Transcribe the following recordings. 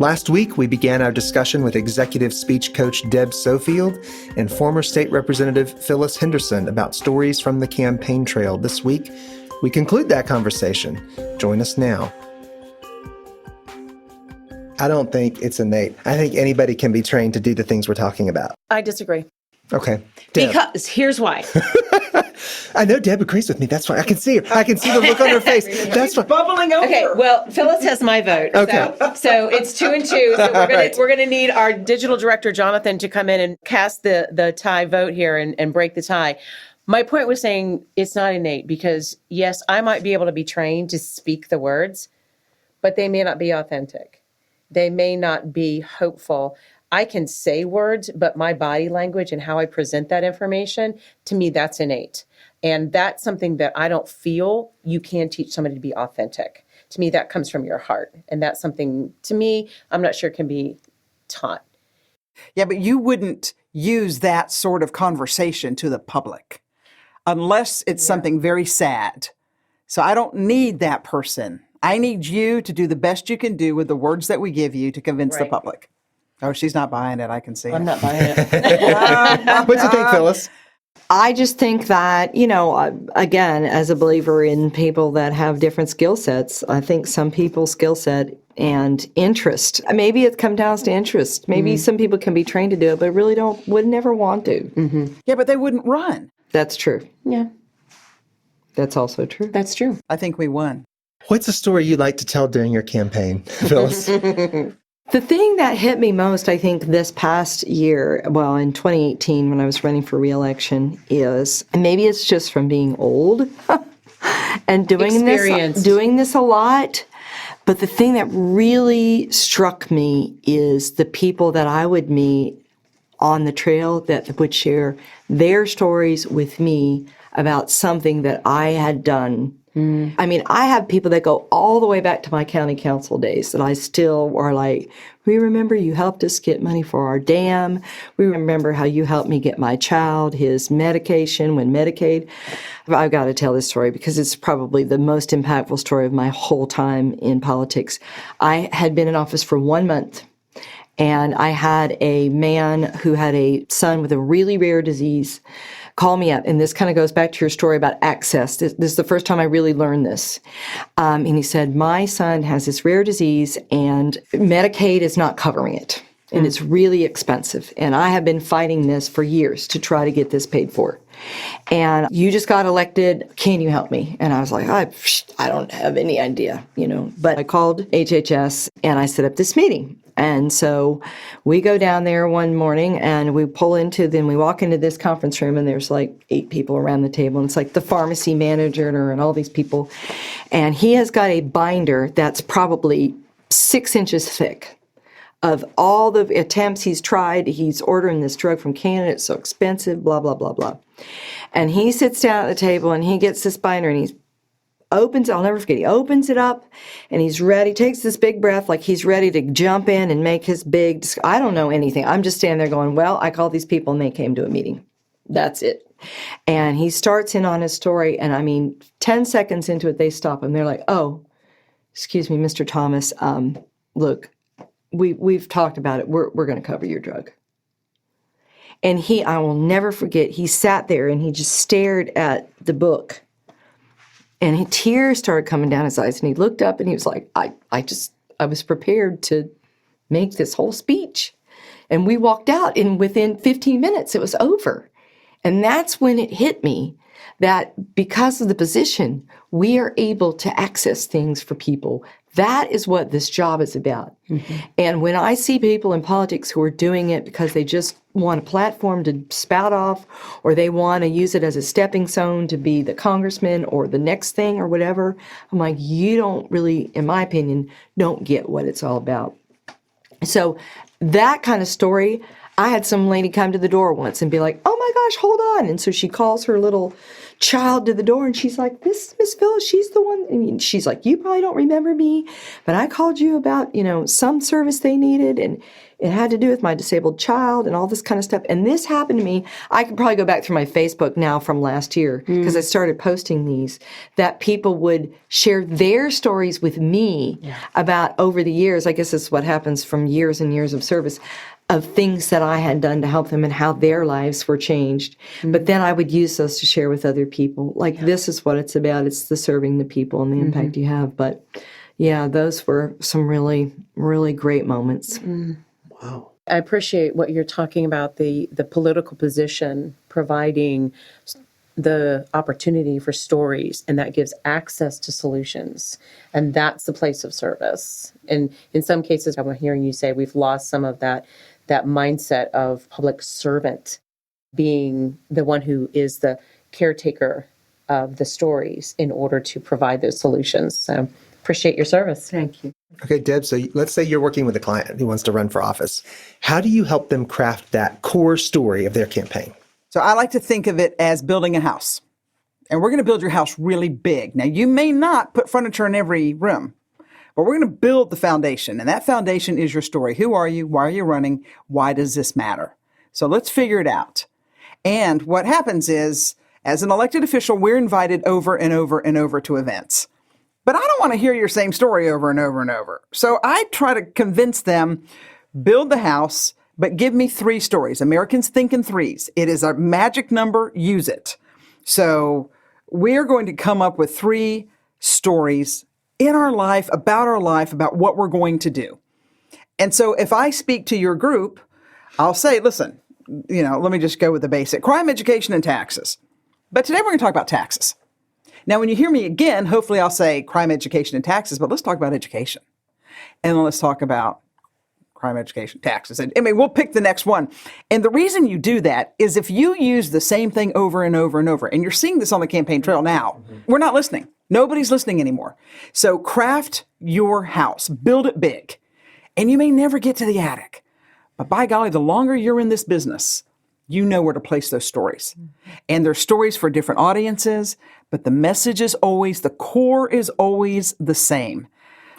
Last week, we began our discussion with executive speech coach Deb Sofield and former state representative Phyllis Henderson about stories from the campaign trail. This week, we conclude that conversation. Join us now. I don't think it's innate. I think anybody can be trained to do the things we're talking about. I disagree. Okay. Deb. Because here's why. I know Deb agrees with me. That's fine. I can see her. I can see the look on her face. That's fine. Bubbling over. Okay, well, Phyllis has my vote. Okay. So it's 2-2. So we're gonna need our digital director, Jonathan, to come in and cast the tie vote here and break the tie. My point was saying it's not innate because, yes, I might be able to be trained to speak the words, but they may not be authentic. They may not be hopeful. I can say words, but my body language and how I present that information, to me, that's innate. And that's something that I don't feel you can teach somebody to be authentic. To me, that comes from your heart. And that's something, to me, I'm not sure can be taught. Yeah, but you wouldn't use that sort of conversation to the public unless it's something very sad. So I don't need that person. I need you to do the best you can do with the words that we give you to convince the public. Oh, she's not buying it. I can see it. I'm not buying it. What do you think, Phyllis? I just think that, again, as a believer in people that have different skill sets, I think some people's skill set and interest, maybe it comes down to interest. Maybe some people can be trained to do it, but really would never want to. Mm-hmm. Yeah, but they wouldn't run. That's true. Yeah. That's also true. That's true. I think we won. What's a story you like to tell during your campaign, Phyllis? The thing that hit me most, I think, this past year, well, in 2018 when I was running for re-election, is maybe it's just from being old and doing this a lot. But the thing that really struck me is the people that I would meet on the trail that would share their stories with me about something that I had done. I mean, I have people that go all the way back to my county council days that I still are like, we remember you helped us get money for our dam. We remember how you helped me get my child his medication when Medicaid. I've got to tell this story because it's probably the most impactful story of my whole time in politics. I had been in office for 1 month. And I had a man who had a son with a really rare disease call me up. And this kind of goes back to your story about access. This is the first time I really learned this. And he said, my son has this rare disease and Medicaid is not covering it. And it's really expensive. And I have been fighting this for years to try to get this paid for. And you just got elected. Can you help me? And I was like, I don't have any idea, But I called HHS and I set up this meeting. And so we go down there one morning and we we walk into this conference room and there's like 8 people around the table. And it's like the pharmacy manager and all these people. And he has got a binder that's probably 6 inches thick of all the attempts he's tried. He's ordering this drug from Canada. It's so expensive, blah, blah, blah, blah. And he sits down at the table and he gets this binder and he opens it up and he's ready, takes this big breath like he's ready to jump in and make his big, I don't know anything. I'm just standing there going, well, I called these people and they came to a meeting. That's it. And he starts in on his story and 10 seconds into it, they stop him. They're like, oh, excuse me, Mr. Thomas, look, we've talked about it. We're going to cover your drug. And I will never forget, he sat there and he just stared at the book. And tears started coming down his eyes. And he looked up and he was like, I was prepared to make this whole speech. And we walked out and within 15 minutes, it was over. And that's when it hit me that because of the position, we are able to access things for people. That is what this job is about. Mm-hmm. And when I see people in politics who are doing it because they just want a platform to spout off, or they want to use it as a stepping stone to be the congressman or the next thing or whatever, I'm like, you don't really, in my opinion, don't get what it's all about. So that kind of story, I had some lady come to the door once and be like, oh my gosh, hold on. And so she calls her little child to the door and she's like, this is Miss Phyllis, she's the one. And she's like, you probably don't remember me, but I called you about, some service they needed and it had to do with my disabled child and all this kind of stuff. And this happened to me. I could probably go back through my Facebook now from last year because I started posting these, that people would share their stories with me about over the years. I guess this is what happens from years and years of service, of things that I had done to help them and how their lives were changed. But then I would use those to share with other people. Like, this is what it's about. It's the serving the people and the impact you have. But yeah, those were some really, really great moments. Wow. I appreciate what you're talking about, the political position providing the opportunity for stories, and that gives access to solutions. And that's the place of service. And in some cases, I'm hearing you say we've lost some of that mindset of public servant being the one who is the caretaker of the stories in order to provide those solutions. So appreciate your service. Thank you. Okay, Deb, so let's say you're working with a client who wants to run for office. How do you help them craft that core story of their campaign? So I like to think of it as building a house. And we're going to build your house really big. Now, you may not put furniture in every room, but we're going to build the foundation. And that foundation is your story. Who are you? Why are you running? Why does this matter? So let's figure it out. And what happens is, as an elected official, we're invited over and over and over to events. But I don't want to hear your same story over and over and over. So I try to convince them, build the house, but give me 3 stories. Americans think in 3s. It is a magic number. Use it. So we're going to come up with 3 stories in our life, about what we're going to do. And so if I speak to your group, I'll say, listen, let me just go with the basic. Crime, education, and taxes. But today we're going to talk about taxes. Now, when you hear me again, hopefully I'll say crime, education, and taxes, but let's talk about education. And then let's talk about crime, education, taxes. And we'll pick the next one. And the reason you do that is if you use the same thing over and over and over, and you're seeing this on the campaign trail now, we're not listening. Nobody's listening anymore. So craft your house, build it big. And you may never get to the attic, but by golly, the longer you're in this business, you know where to place those stories. And there's stories for different audiences, but the message is always, the core is always the same.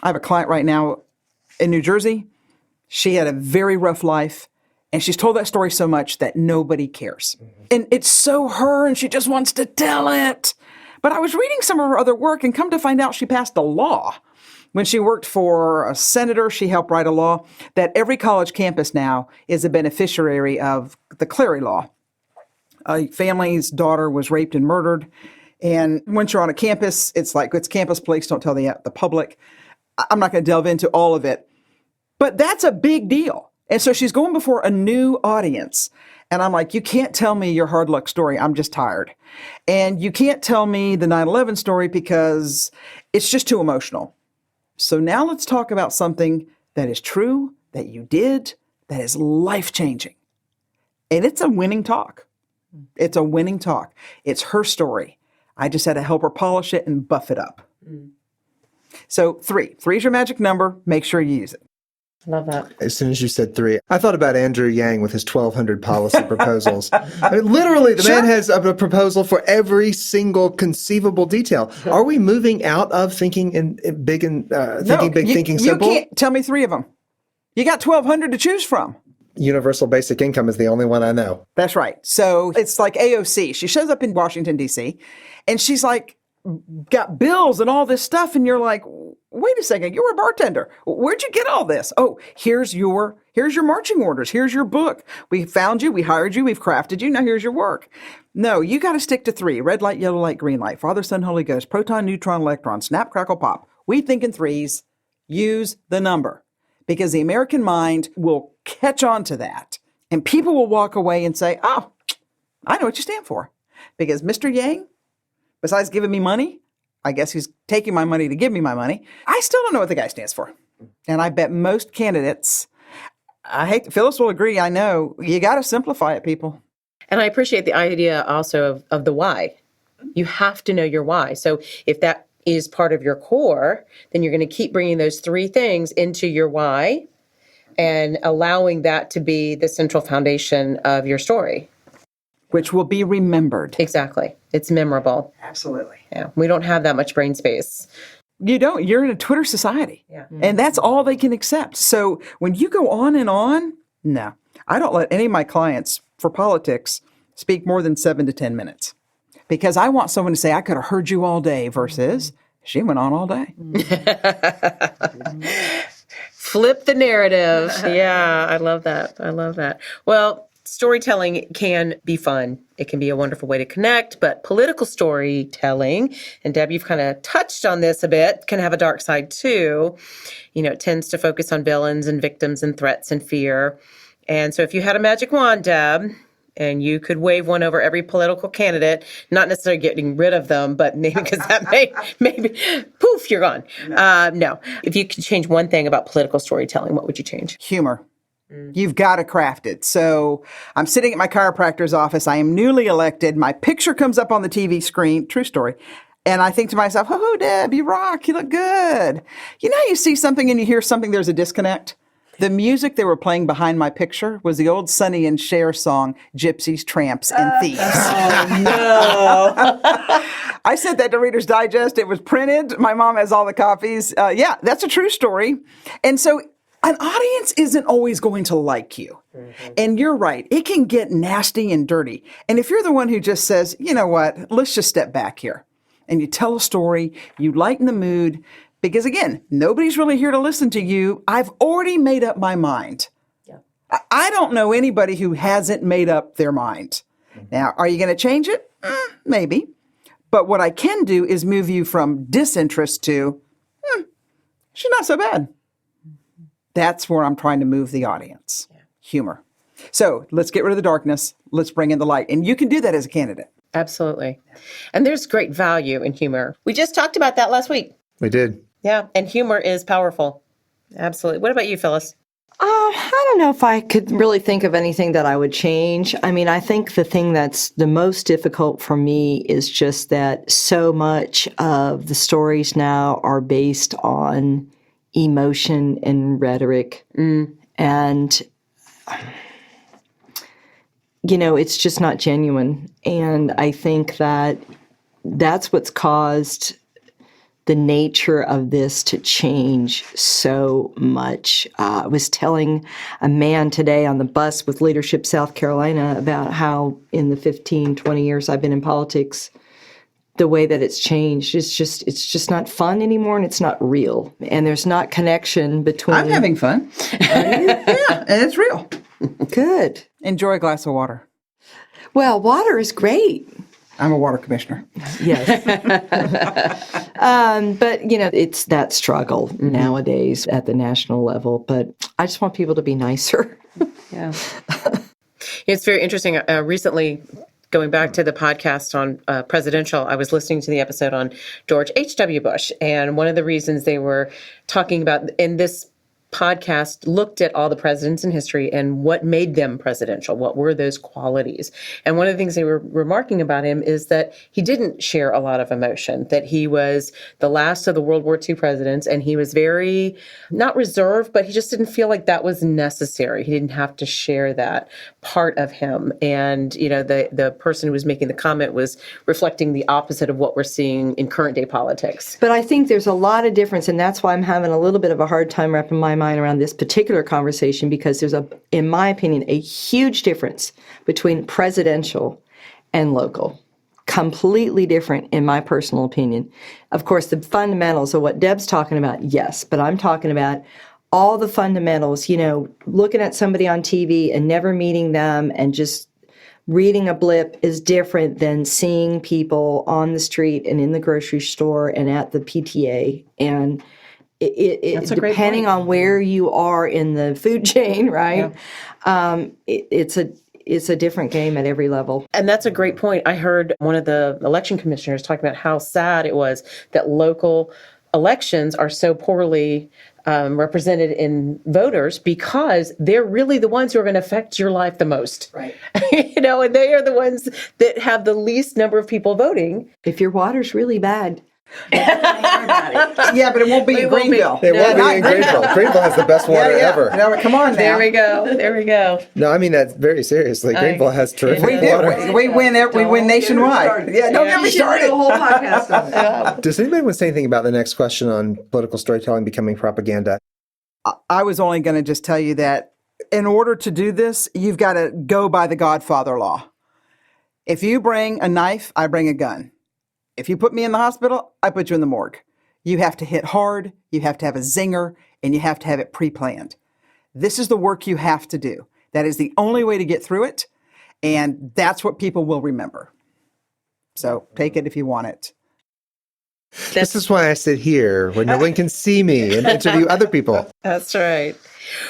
I have a client right now in New Jersey. She had a very rough life, and she's told that story so much that nobody cares. And it's so her, and she just wants to tell it. But I was reading some of her other work, and come to find out she passed a law. When she worked for a senator, she helped write a law that every college campus now is a beneficiary of the Clery Law. A family's daughter was raped and murdered. And once you're on a campus, it's like, it's campus police, don't tell the public. I'm not going to delve into all of it. But that's a big deal. And so she's going before a new audience. And I'm like, you can't tell me your hard luck story. I'm just tired. And you can't tell me the 9/11 story because it's just too emotional. So now let's talk about something that is true, that you did, that is life-changing. And it's a winning talk. It's a winning talk. It's her story. I just had to help her polish it and buff it up. So 3. 3 is your magic number. Make sure you use it. Love that. As soon as you said 3, I thought about Andrew Yang with his 1,200 policy proposals. I mean, literally, the man has a proposal for every single conceivable detail. Are we moving out of thinking in big and thinking big, thinking simple? You can't tell me 3 of them. You got 1,200 to choose from. Universal basic income is the only one I know. That's right. So it's like AOC. She shows up in Washington, D.C., and she's like, got bills and all this stuff. And you're like, wait a second, you were a bartender. Where'd you get all this? Oh, here's your marching orders. Here's your book. We found you. We hired you. We've crafted you. Now here's your work. No, you got to stick to 3. Red light, yellow light, green light. Father, Son, Holy Ghost. Proton, neutron, electron. Snap, crackle, pop. We think in 3s. Use the number. Because the American mind will catch on to that. And people will walk away and say, oh, I know what you stand for. Because Mr. Yang, besides giving me money, I guess he's taking my money to give me my money. I still don't know what the guy stands for. And I bet most candidates, Phyllis will agree, I know, you got to simplify it, people. And I appreciate the idea also of the why. You have to know your why. So if that is part of your core, then you're going to keep bringing those 3 things into your why. and allowing that to be the central foundation of your story. Which will be remembered. Exactly. It's memorable. Absolutely. Yeah. We don't have that much brain space. You don't. You're in a Twitter society. Yeah. And that's all they can accept. So when you go on and on, no. I don't let any of my clients for politics speak more than 7 to 10 minutes. Because I want someone to say, I could have heard you all day versus she went on all day. Flip the narrative. Yeah, I love that. I love that. Well, storytelling can be fun. It can be a wonderful way to connect, but political storytelling, and Deb, you've kind of touched on this a bit, can have a dark side too. It tends to focus on villains and victims and threats and fear. And so if you had a magic wand, Deb, and you could wave one over every political candidate, not necessarily getting rid of them, but maybe because that maybe poof, you're gone. No. If you could change one thing about political storytelling, what would you change? Humor. You've got to craft it. So I'm sitting at my chiropractor's office. I am newly elected. My picture comes up on the TV screen. True story. And I think to myself, oh, Deb, you rock. You look good. You know, you see something and you hear something, there's a disconnect. The music they were playing behind my picture was the old Sonny and Cher song, Gypsies, Tramps, and Thieves. Oh, no. I sent that to Reader's Digest. It was printed. My mom has all the copies. Yeah, that's a true story. And so an audience isn't always going to like you. Mm-hmm. And you're right. It can get nasty and dirty. And if you're the one who just says, you know what, let's just step back here. And you tell a story, you lighten the mood. Because again, nobody's really here to listen to you. I've already made up my mind. Yeah. I don't know anybody who hasn't made up their mind. Mm-hmm. Now, are you going to change it? Maybe. But what I can do is move you from disinterest to, she's not so bad. That's where I'm trying to move the audience. Yeah. Humor. So let's get rid of the darkness. Let's bring in the light. And you can do that as a candidate. Absolutely. And there's great value in humor. We just talked about that last week. We did. Yeah. And humor is powerful. Absolutely. What about you, Phyllis? I don't know if I could really think of anything that I would change. I mean, I think the thing that's the most difficult for me is just that so much of the stories now are based on emotion and rhetoric. And, it's just not genuine. And I think that that's what's caused the nature of this to change so much. I was telling a man today on the bus with Leadership South Carolina about how in the 15, 20 years I've been in politics, the way that it's changed, it's just not fun anymore, and it's not real. And there's not connection between... I'm having fun. Yeah, and it's real. Good. Enjoy a glass of water. Well, water is great. I'm a water commissioner. Yes. But, it's that struggle nowadays at the national level. But I just want people to be nicer. Yeah. It's very interesting. Recently, going back to the podcast on presidential, I was listening to the episode on George H.W. Bush. And one of the reasons they were talking about in this podcast looked at all the presidents in history and what made them presidential. What were those qualities? And one of the things they were remarking about him is that he didn't share a lot of emotion, that he was the last of the World War II presidents, and he was very, not reserved, but he just didn't feel like that was necessary. He didn't have to share that part of him. And, the person who was making the comment was reflecting the opposite of what we're seeing in current day politics. But I think there's a lot of difference, and that's why I'm having a little bit of a hard time wrapping my mind around this particular conversation, because there's in my opinion, a huge difference between presidential and local. Completely different in my personal opinion. Of course, the fundamentals of what Deb's talking about, yes, but I'm talking about all the fundamentals, looking at somebody on TV and never meeting them and just reading a blip is different than seeing people on the street and in the grocery store and at the PTA. And it depending on where you are in the food chain, right? Yeah. It's a different game at every level. And that's a great point. I heard one of the election commissioners talking about how sad it was that local elections are so poorly represented in voters because they're really the ones who are going to affect your life the most. Right. And they are the ones that have the least number of people voting. If your water's really bad, Yeah, but it won't be in won't be. Greenville. It won't Not be in Greenville. Greenville has the best water ever. No, come on now. There we go. There we go. No, I mean that very seriously. Greenville has terrific We water. do. We win nationwide. Yeah, don't get me started. whole podcast on it. Does anybody want to say anything about the next question on political storytelling becoming propaganda? I was only going to just tell you that in order to do this, you've got to go by the Godfather law. If you bring a knife, I bring a gun. If you put me in the hospital, I put you in the morgue. You have to hit hard, you have to have a zinger, and you have to have it pre-planned. This is the work you have to do. That is the only way to get through it, and that's what people will remember. So take it if you want it. This is why I sit here where no one can see me and interview other people. That's right.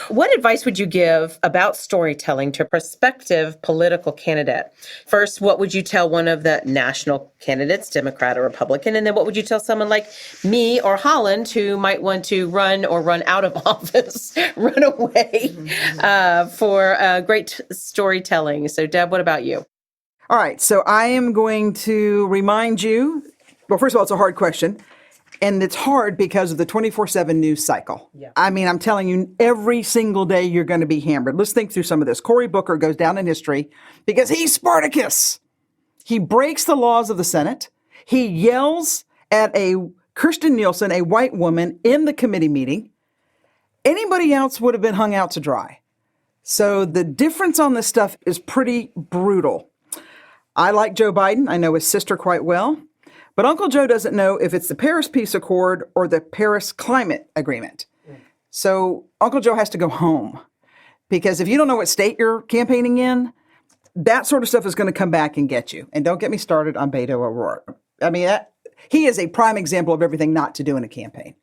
What advice would you give about storytelling to a prospective political candidate? First, what would you tell one of the national candidates, Democrat or Republican? And then what would you tell someone like me or Holland who might want to run or run out of office, run away for great storytelling? So, Deb, what about you? All right, so I am going to remind you, well, first of all, it's a hard question. And it's hard because of the 24/7 news cycle. Yeah. I mean, I'm telling you, every single day you're going to be hammered. Let's think through some of this. Cory Booker goes down in history because he's Spartacus. He breaks the laws of the Senate. He yells at a Kirsten Nielsen, a white woman, in the committee meeting. Anybody else would have been hung out to dry. So the difference on this stuff is pretty brutal. I like Joe Biden. I know his sister quite well. But Uncle Joe doesn't know if it's the Paris Peace Accord or the Paris Climate Agreement. So Uncle Joe has to go home. Because if you don't know what state you're campaigning in, that sort of stuff is going to come back and get you. And don't get me started on Beto O'Rourke. I mean, he is a prime example of everything not to do in a campaign.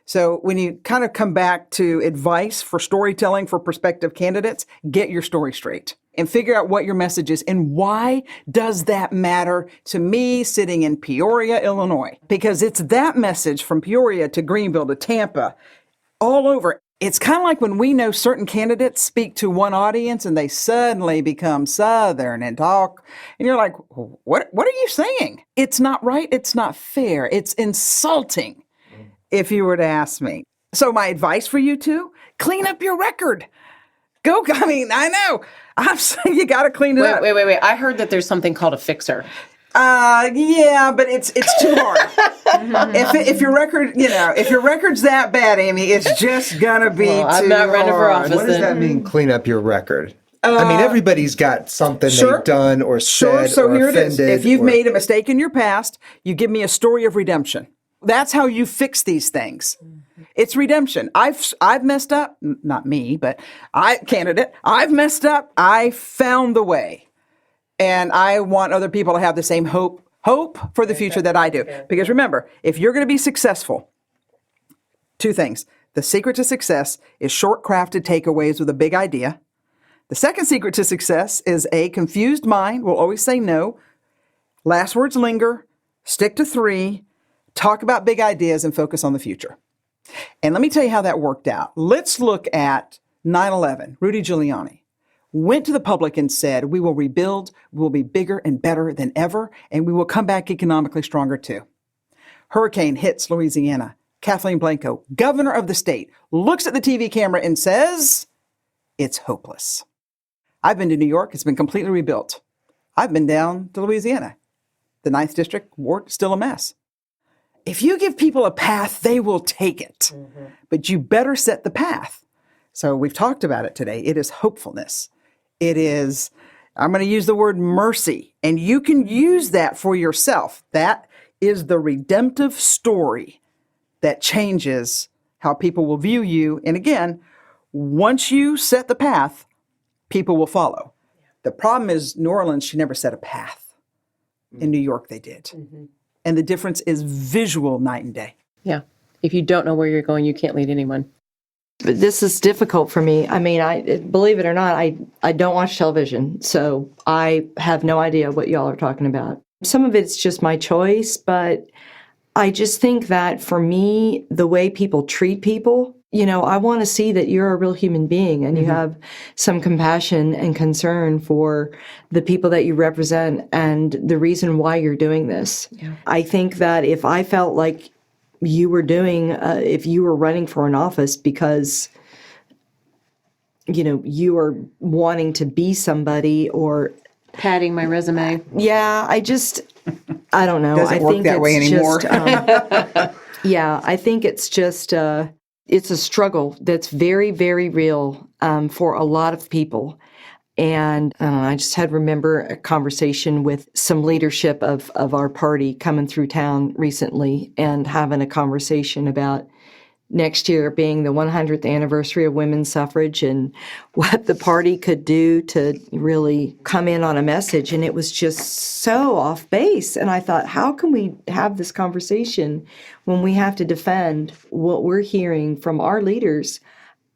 So when you kind of come back to advice for storytelling for prospective candidates, get your story straight and figure out what your message is and why does that matter to me sitting in Peoria, Illinois? Because it's that message from Peoria to Greenville to Tampa, all over. It's kind of like when we know certain candidates speak to one audience and they suddenly become Southern and talk, and you're like, what are you saying? It's not right. It's not fair. It's insulting. If you were to ask me. So my advice for you two, clean up your record. I know. I'm saying you got to clean it up. Wait. I heard that there's something called a fixer. Yeah, but it's too hard. If your record, if your record's that bad, Amy, it's just gonna be too I'm not running for hard. office. What does that mean, clean up your record? I mean, everybody's got something they've done or said So or here offended. it is. If you've made a mistake in your past, you give me a story of redemption. That's how you fix these things. It's redemption. I've messed up, not me, but I've messed up. I found the way. And I want other people to have the same hope for the future that I do. Because remember, if you're going to be successful, two things. The secret to success is short-crafted takeaways with a big idea. The second secret to success is a confused mind will always say no. Last words linger. Stick to 3. Talk about big ideas and focus on the future. And let me tell you how that worked out. Let's look at 9/11. Rudy Giuliani went to the public and said, we will rebuild, we will be bigger and better than ever, and we will come back economically stronger too. Hurricane hits Louisiana. Kathleen Blanco, governor of the state, looks at the TV camera and says, it's hopeless. I've been to New York. It's been completely rebuilt. I've been down to Louisiana. The 9th District ward, still a mess. If you give people a path, they will take it. But you better set the path. So we've talked about it today. It is hopefulness. It is, I'm going to use the word mercy. And you can use that for yourself. That is the redemptive story that changes how people will view you. And again, once you set the path, people will follow. The problem is New Orleans, she never set a path. In New York, they did. And the difference is visual night and day. Yeah. If you don't know where you're going, you can't lead anyone. But this is difficult for me. I mean, believe it or not, I don't watch television, so I have no idea what y'all are talking about. Some of it's just my choice, but I just think that for me, the way people treat people I want to see that you're a real human being and you have some compassion and concern for the people that you represent and the reason why you're doing this. Yeah. I think that if I felt like you were if you were running for an office because, you are wanting to be somebody or Padding my resume. Yeah, I don't know. Doesn't work that way anymore. I think it's just, it's a struggle that's very, very real for a lot of people. And I just remember a conversation with some leadership of our party coming through town recently and having a conversation about next year being the 100th anniversary of women's suffrage and what the party could do to really come in on a message. And it was just so off base. And I thought, how can we have this conversation when we have to defend what we're hearing from our leaders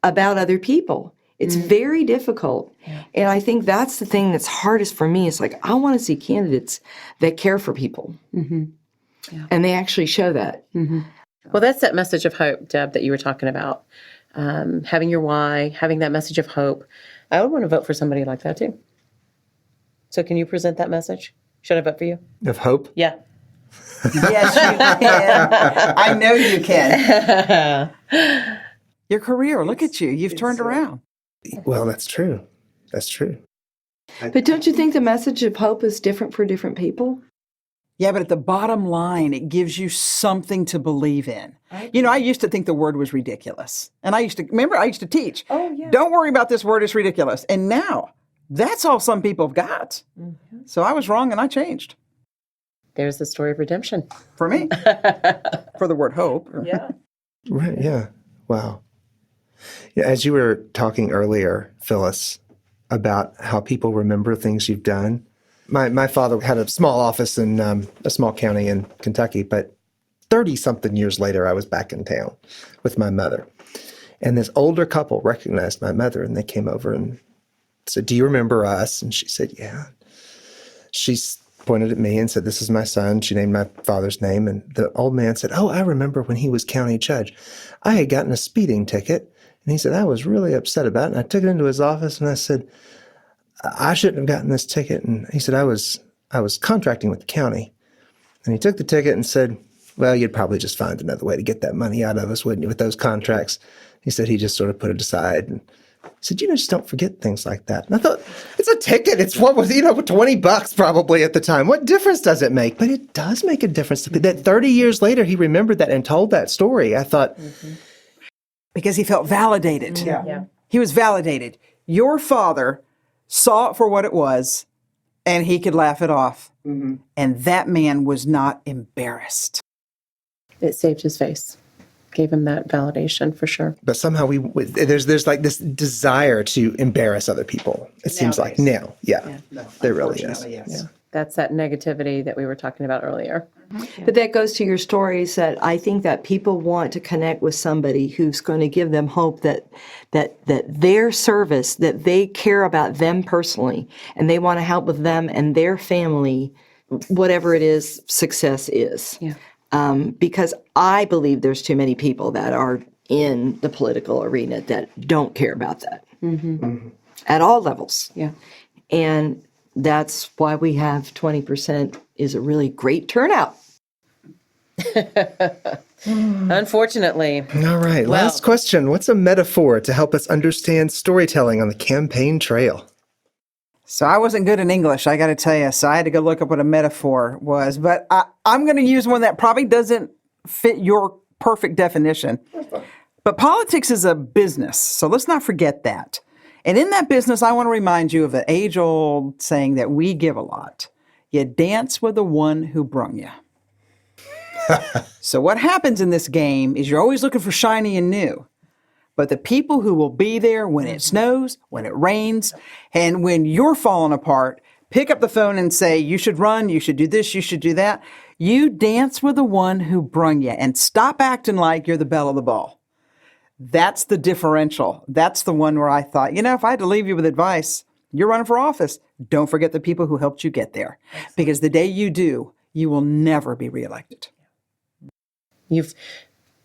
about other people? It's very difficult. Yeah. And I think that's the thing that's hardest for me. It's like, I want to see candidates that care for people. Mm-hmm. Yeah. And they actually show that. Mm-hmm. Well, that's that message of hope, Deb, that you were talking about. Having your why, having that message of hope. I would want to vote for somebody like that, too. So can you present that message? Should I vote for you? Of hope? Yeah. Yes, you can. I know you can. Your career, look at you. You've turned around. Well, that's true. That's true. But don't you think the message of hope is different for different people? Yeah, but at the bottom line, it gives you something to believe in. I used to think the word was ridiculous. And I used to teach. Oh, yeah. Don't worry about this word, it's ridiculous. And now, that's all some people have got. Mm-hmm. So I was wrong and I changed. There's the story of redemption. For me. For the word hope. Yeah. Right, yeah. Wow. Yeah, as you were talking earlier, Phyllis, about how people remember things you've done, my father had a small office in a small county in Kentucky, but 30-something years later, I was back in town with my mother. And this older couple recognized my mother, and they came over and said, "Do you remember us?" And she said, "Yeah." She pointed at me and said, "This is my son." She named my father's name, and the old man said, "Oh, I remember when he was county judge. I had gotten a speeding ticket." And he said, "I was really upset about it." And I took it into his office and I said, "I shouldn't have gotten this ticket." And he said, I was contracting with the county. And he took the ticket and said, "Well, you'd probably just find another way to get that money out of us, wouldn't you, with those contracts?" He said he just sort of put it aside. And he said, just don't forget things like that. And I thought, it's a ticket. It's $20 probably at the time. What difference does it make? But it does make a difference. That 30 years later, he remembered that and told that story. I thought, because he felt validated. Yeah. He was validated. Your father saw it for what it was, and he could laugh it off. Mm-hmm. And that man was not embarrassed. It saved his face. Gave him that validation for sure. But somehow there's like this desire to embarrass other people. It seems like now. Yeah. No, there really is. Yes. Yeah. That's that negativity that we were talking about earlier. Mm-hmm. But that goes to your stories that I think that people want to connect with somebody who's going to give them hope that their service, that they care about them personally, and they want to help with them and their family, whatever it is, success is. Yeah. Because I believe there's too many people that are in the political arena that don't care about that at all levels. Yeah. And that's why we have 20% is a really great turnout. Unfortunately. All right. Last question. What's a metaphor to help us understand storytelling on the campaign trail? So I wasn't good in English, I got to tell you. So I had to go look up what a metaphor was. But I'm going to use one that probably doesn't fit your perfect definition. But politics is a business. So let's not forget that. And in that business, I want to remind you of an age-old saying that we give a lot. You dance with the one who brung you. So what happens in this game is you're always looking for shiny and new. But the people who will be there when it snows, when it rains, and when you're falling apart, pick up the phone and say, you should run, you should do this, you should do that. You dance with the one who brung you and stop acting like you're the belle of the ball. That's the differential. That's the one where I thought, if I had to leave you with advice, you're running for office, don't forget the people who helped you get there. Because the day you do, you will never be reelected. You've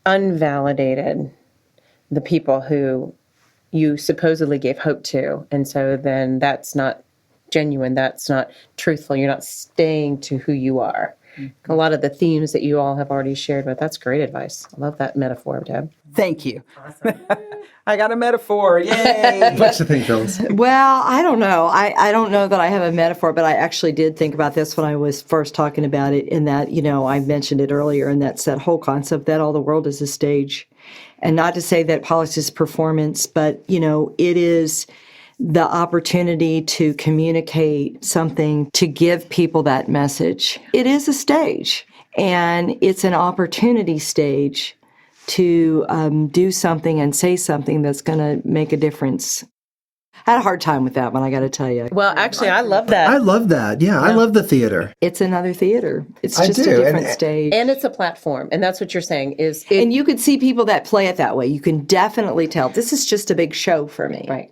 unvalidated the people who you supposedly gave hope to. And so then that's not genuine. That's not truthful. You're not staying to who you are. A lot of the themes that you all have already shared with. That's great advice. I love that metaphor, Deb. Thank you. I got a metaphor. Yay. What you think, Phyllis? Well, I don't know. I don't know that I have a metaphor, but I actually did think about this when I was first talking about it, in that, I mentioned it earlier, and that's that whole concept that all the world is a stage. And not to say that politics is performance, but, it is the opportunity to communicate something, to give people that message. It is a stage, and it's an opportunity stage to do something and say something that's going to make a difference. I had a hard time with that one, I got to tell you. Well, actually, I love that. I love that. Yeah, I love the theater. It's another theater. It's I just do, a different stage. And it's a platform. And that's what you're saying is And you could see people that play it that way. You can definitely tell this is just a big show for me. right.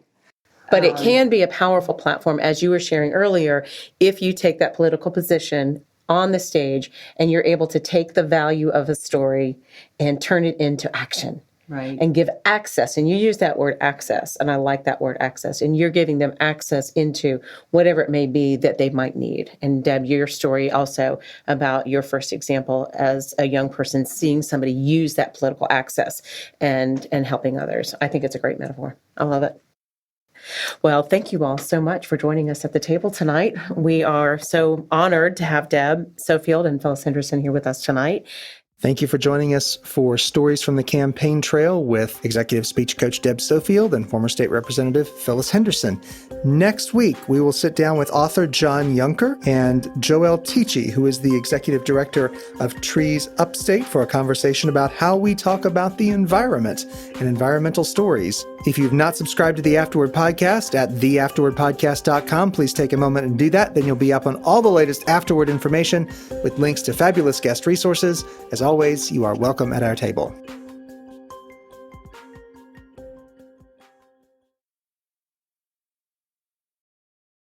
But it can be a powerful platform, as you were sharing earlier, if you take that political position on the stage and you're able to take the value of a story and turn it into action. Right. And give access. And you use that word access, and I like that word access. And you're giving them access into whatever it may be that they might need. And Deb, your story also about your first example as a young person seeing somebody use that political access and helping others. I think it's a great metaphor. I love it. Well, thank you all so much for joining us at the table tonight. We are so honored to have Deb Sofield and Phyllis Henderson here with us tonight. Thank you for joining us for Stories from the Campaign Trail with Executive Speech Coach Deb Sofield and former State Representative Phyllis Henderson. Next week, we will sit down with author John Yunker and Joelle Tichy, who is the Executive Director of Trees Upstate, for a conversation about how we talk about the environment and environmental stories. If you've not subscribed to the Afterword podcast at theafterwordpodcast.com, please take a moment and do that. Then you'll be up on all the latest Afterword information with links to fabulous guest resources. As always, you are welcome at our table.